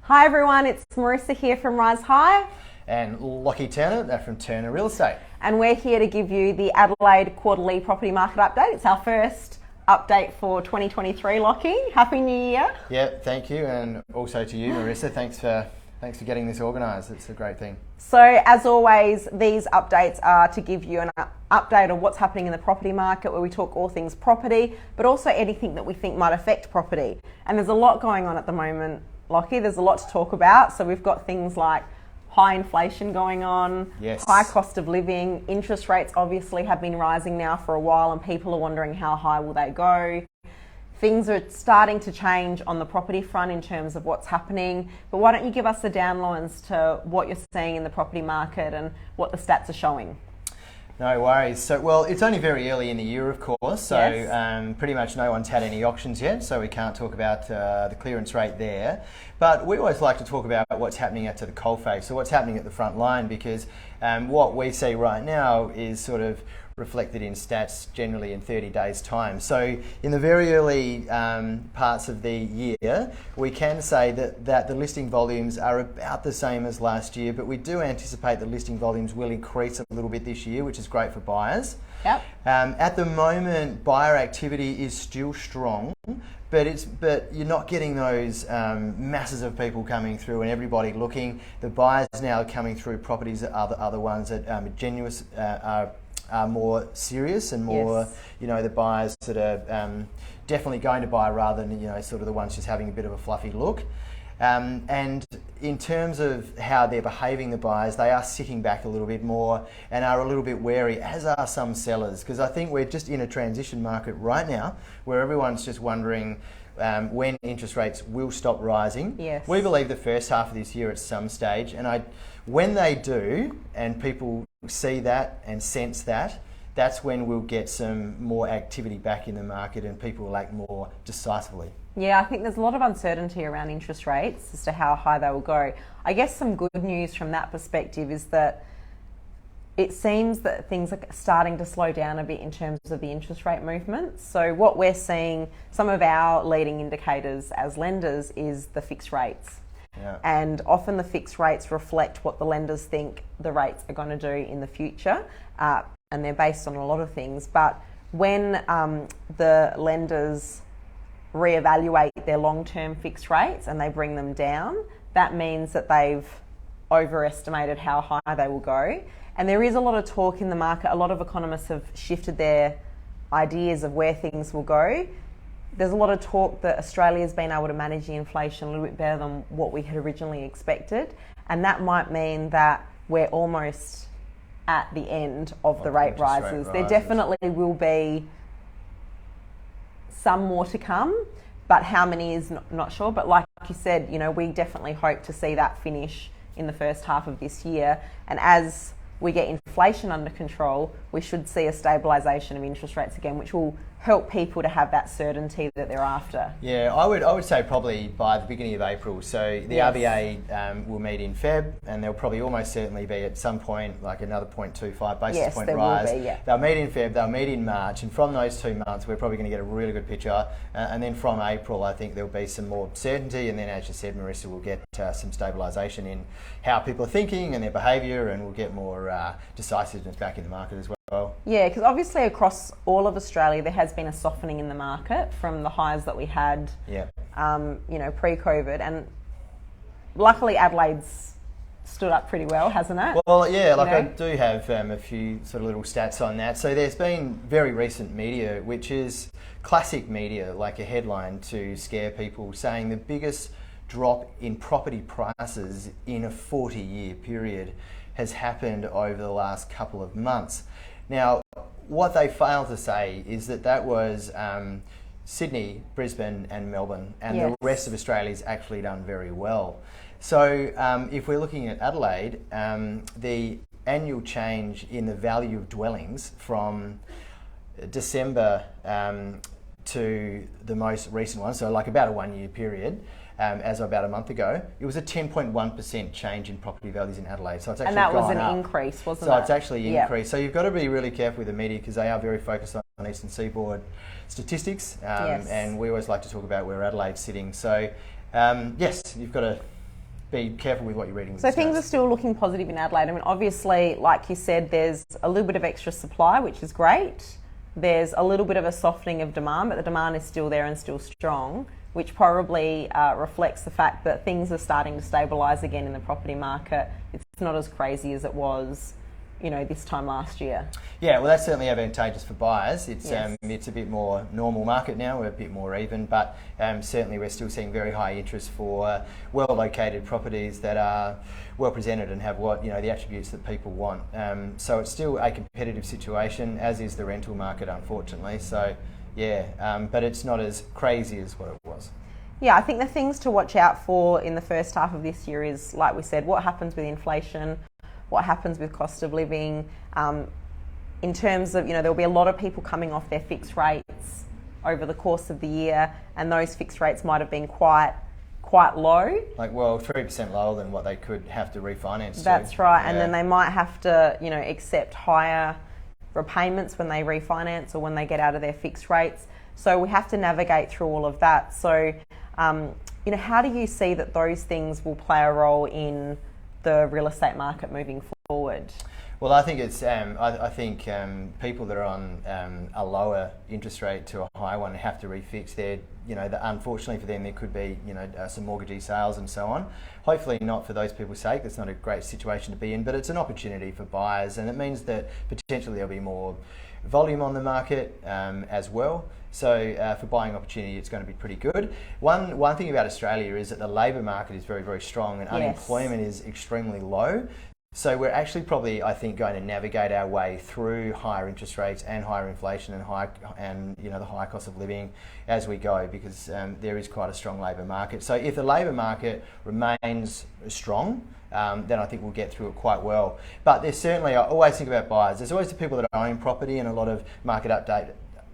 Hi everyone, it's Marissa here from Rise High. And Lockie Turner from Turner Real Estate. And we're here to give you the Adelaide quarterly property market update. It's our first update for 2023, Lockie. Happy New Year. Yeah, thank you. And also to you, Marissa. Thanks for getting this organised. It's a great thing. So as always, these updates are to give you an update on what's happening in the property market, where we talk all things property, but also anything that we think might affect property. And there's a lot going on at the moment, Lockie. There's a lot to talk about. So we've got things like high inflation going on, yes, high cost of living, interest rates obviously have been rising now for a while and people are wondering how high will they go. Things are starting to change on the property front in terms of what's happening, but why don't you give us the download as to what you're seeing in the property market and what the stats are showing? No worries. So, well, it's only very early in the year, of course, so Yes. Pretty much no one's had any auctions yet, so we can't talk about the clearance rate there. But we always like to talk about what's happening out to the coalface, so what's happening at the front line, because what we see right now is sort of reflected in stats generally in 30 days' time. So in the very early parts of the year, we can say that the listing volumes are about the same as last year, but we do anticipate the listing volumes will increase a little bit this year, which is great for buyers. Yep. At the moment, buyer activity is still strong, but you're not getting those masses of people coming through and everybody looking. The buyers now coming through properties that are the ones that are more serious and more, Yes. The buyers that are definitely going to buy rather than, sort of the ones just having a bit of a fluffy look. And in terms of how they're behaving, the buyers, they are sitting back a little bit more and are a little bit wary, as are some sellers, because I think we're just in a transition market right now where everyone's just wondering when interest rates will stop rising. Yes. We believe the first half of this year at some stage, and when they do and people see that and sense that, that's when we'll get some more activity back in the market and people will act more decisively. Yeah, I think there's a lot of uncertainty around interest rates as to how high they will go. I guess some good news from that perspective is that it seems that things are starting to slow down a bit in terms of the interest rate movement. So what we're seeing, some of our leading indicators as lenders is the fixed rates. Yeah. And often the fixed rates reflect what the lenders think the rates are going to do in the future, and they're based on a lot of things. But when the lenders reevaluate their long-term fixed rates and they bring them down, that means that they've overestimated how high they will go. And there is a lot of talk in the market. A lot of economists have shifted their ideas of where things will go. There's a lot of talk that Australia's been able to manage the inflation a little bit better than what we had originally expected. And that might mean that we're almost at the end of the rate rises. There definitely will be some more to come, but how many is not sure. But like you said, we definitely hope to see that finish in the first half of this year. And as we get inflation under control, we should see a stabilisation of interest rates again, which will help people to have that certainty that they're after. Yeah, I would say probably by the beginning of April. So the Yes. RBA will meet in Feb, and there'll probably almost certainly be at some point like another 0.25 basis Yes, point there rise. will be, yeah. They'll meet in Feb, they'll meet in March, and from those 2 months we're probably going to get a really good picture. And then from April I think there'll be some more certainty, and then as you said, Marissa, we'll get some stabilisation in how people are thinking and their behaviour, and we'll get more decisiveness back in the market as well. Yeah, because obviously across all of Australia there has been a softening in the market from the highs that we had, pre-COVID, and luckily Adelaide's stood up pretty well, hasn't it? Well, yeah, I do have a few sort of little stats on that. So there's been very recent media, which is classic media, like a headline to scare people, saying the biggest drop in property prices in a 40-year period has happened over the last couple of months. Now, what they fail to say is that was Sydney, Brisbane and Melbourne, and Yes. the rest of Australia's actually done very well. So if we're looking at Adelaide, the annual change in the value of dwellings from December to the most recent one, so like about a 1 year period, as of about a month ago, it was a 10.1% change in property values in Adelaide. So it's actually and that was gone an up. increase, wasn't it? So it's actually Yep. increased. So you've got to be really careful with the media because they are very focused on Eastern Seaboard statistics, Yes. and we always like to talk about where Adelaide's sitting. So yes, you've got to be careful with what you're reading. So things are still looking positive in Adelaide. I mean, obviously, like you said, there's a little bit of extra supply, which is great. There's a little bit of a softening of demand, but the demand is still there and still strong, which probably reflects the fact that things are starting to stabilise again in the property market. It's not as crazy as it was, this time last year. Yeah, well, that's certainly advantageous for buyers. It's Yes. It's a bit more normal market now. We're a bit more even, but certainly we're still seeing very high interest for well-located properties that are well presented and have the attributes that people want. So it's still a competitive situation, as is the rental market, unfortunately. So yeah, but it's not as crazy as what it was. Yeah, I think the things to watch out for in the first half of this year is, like we said, what happens with inflation, what happens with cost of living. In terms of, there'll be a lot of people coming off their fixed rates over the course of the year, and those fixed rates might have been quite low. 3% lower than what they could have to refinance. That's right, Yeah. and then they might have to, accept higher repayments when they refinance or when they get out of their fixed rates. So we have to navigate through all of that. So, how do you see that those things will play a role in the real estate market moving forward? Well, I think it's. I think people that are on a lower interest rate to a higher one have to refix their. Unfortunately for them, there could be some mortgagee sales and so on. Hopefully not for those people's sake. It's not a great situation to be in, but it's an opportunity for buyers, and it means that potentially there'll be more volume on the market as well. So for buying opportunity, it's going to be pretty good. One thing about Australia is that the labour market is very, very strong, and unemployment is extremely low. So we're actually probably, I think, going to navigate our way through higher interest rates and higher inflation and the higher cost of living as we go, because there is quite a strong labour market. So if the labour market remains strong, then I think we'll get through it quite well. But there's certainly, I always think about buyers. There's always the people that own property, and a lot of market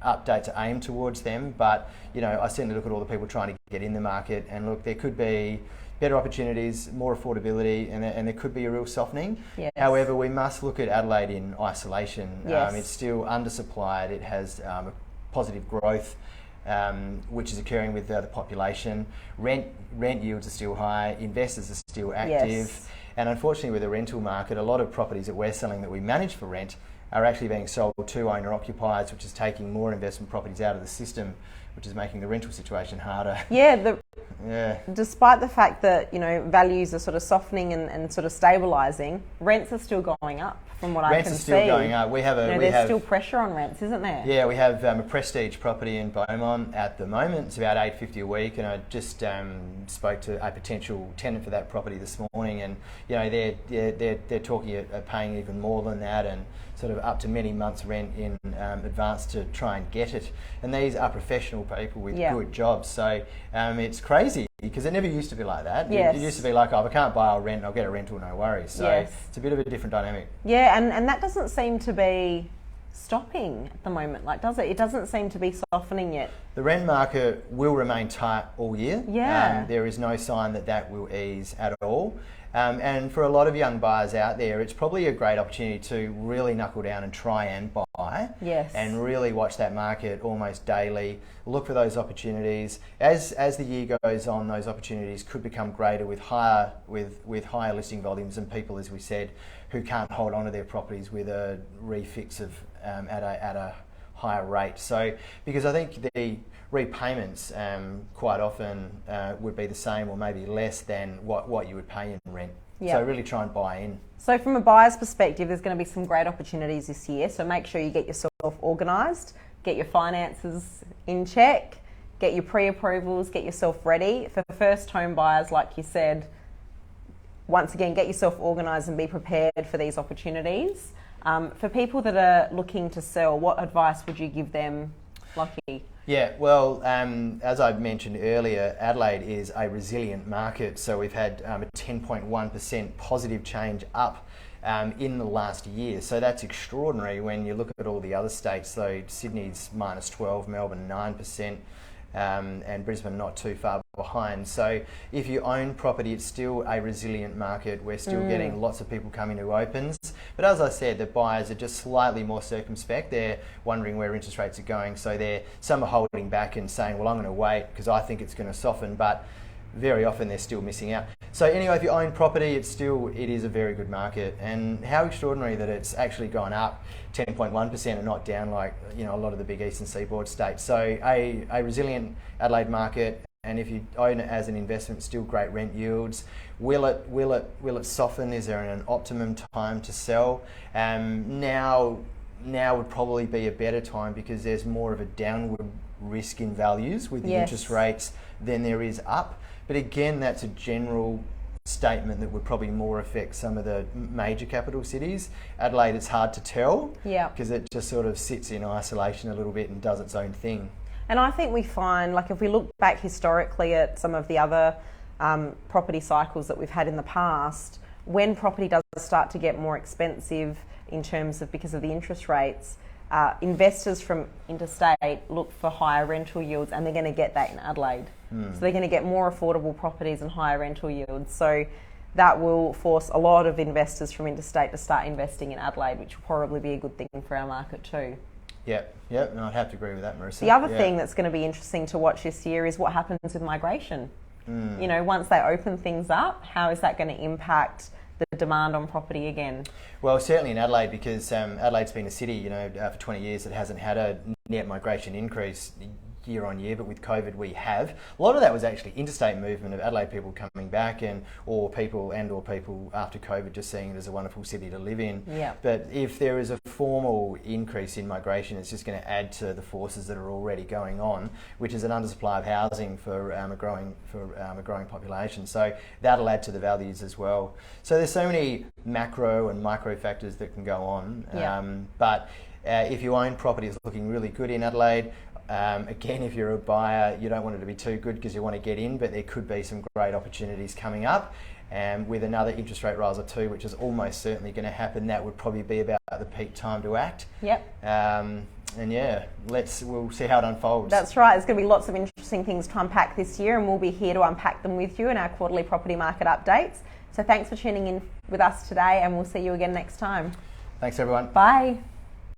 updates are aimed towards them. But I certainly look at all the people trying to get in the market, and look, there could be better opportunities, more affordability, and there could be a real softening. Yes. However, we must look at Adelaide in isolation. Yes. It's still undersupplied. It has positive growth, which is occurring with the population. Rent yields are still high. Investors are still active. Yes. And unfortunately, with the rental market, a lot of properties that we're selling that we manage for rent are actually being sold to owner-occupiers, which is taking more investment properties out of the system, which is making the rental situation harder. Yeah, Yeah. despite the fact that, values are sort of softening and sort of stabilising, rents are still going up from what I can see. Rents are still going up. There's still pressure on rents, isn't there? Yeah, we have a prestige property in Beaumont at the moment. It's about $850 a week, and I just spoke to a potential tenant for that property this morning, and they're talking at paying even more than that, and sort of up to many months' rent in advance to try and get it. And these are professional people with good jobs, so it's crazy because it never used to be like that. Yes. It used to be like, if I can't buy, I'll rent, I'll get a rental, no worries. So Yes. it's a bit of a different dynamic. Yeah, and that doesn't seem to be stopping at the moment, does it? It doesn't seem to be softening yet. The rent market will remain tight all year. Yeah. There is no sign that will ease at all. And for a lot of young buyers out there, it's probably a great opportunity to really knuckle down and try and buy. Yes. And really watch that market almost daily. Look for those opportunities. As the year goes on, those opportunities could become greater with higher listing volumes and people, as we said, who can't hold on to their properties with a refix of at a higher rate. So because I think the repayments quite often would be the same or maybe less than what you would pay in rent. Yep. So really try and buy in. So from a buyer's perspective, there's going to be some great opportunities this year. So make sure you get yourself organised, get your finances in check, get your pre-approvals, get yourself ready. For first home buyers, like you said, once again, get yourself organised and be prepared for these opportunities. For people that are looking to sell, what advice would you give them, Lockie? Yeah, well, as I mentioned earlier, Adelaide is a resilient market. So we've had a 10.1% positive change up in the last year. So that's extraordinary when you look at all the other states. So Sydney's -12%, Melbourne 9%. And Brisbane not too far behind. So if you own property, it's still a resilient market. We're still getting lots of people coming to opens. But as I said, the buyers are just slightly more circumspect. They're wondering where interest rates are going. So some are holding back and saying, well, I'm going to wait because I think it's going to soften. But very often they're still missing out. So anyway, if you own property, it is a very good market, and how extraordinary that it's actually gone up 10.1% and not down like a lot of the big eastern seaboard states. So a resilient Adelaide market, and if you own it as an investment, still great rent yields. Will it soften? Is there an optimum time to sell? Now would probably be a better time because there's more of a downward risk in values with the interest rates than there is up. But again, that's a general statement that would probably more affect some of the major capital cities. Adelaide, it's hard to tell because it just sort of sits in isolation a little bit and does its own thing. And I think we find, like if we look back historically at some of the other property cycles that we've had in the past, when property does start to get more expensive in terms of because of the interest rates, investors from interstate look for higher rental yields, and they're going to get that in Adelaide. So they're going to get more affordable properties and higher rental yields. So that will force a lot of investors from interstate to start investing in Adelaide, which will probably be a good thing for our market too. Yep, no, I'd have to agree with that, Marissa. The other thing that's going to be interesting to watch this year is what happens with migration. Once they open things up, how is that going to impact the demand on property again? Well, certainly in Adelaide, because Adelaide's been a city, for 20 years that hasn't had a net migration increase year on year, but with COVID we have. A lot of that was actually interstate movement of Adelaide people coming back or people after COVID just seeing it as a wonderful city to live in. Yeah. But if there is a formal increase in migration, it's just going to add to the forces that are already going on, which is an undersupply of housing for a growing population. So that'll add to the values as well. So there's so many macro and micro factors that can go on. But if you own property, it's looking really good in Adelaide. Again, if you're a buyer, you don't want it to be too good because you want to get in, but there could be some great opportunities coming up. And with another interest rate rise or two, which is almost certainly going to happen, that would probably be about the peak time to act. Yep. And we'll see how it unfolds. That's right. There's going to be lots of interesting things to unpack this year, and we'll be here to unpack them with you in our quarterly property market updates. So thanks for tuning in with us today, and we'll see you again next time. Thanks, everyone. Bye.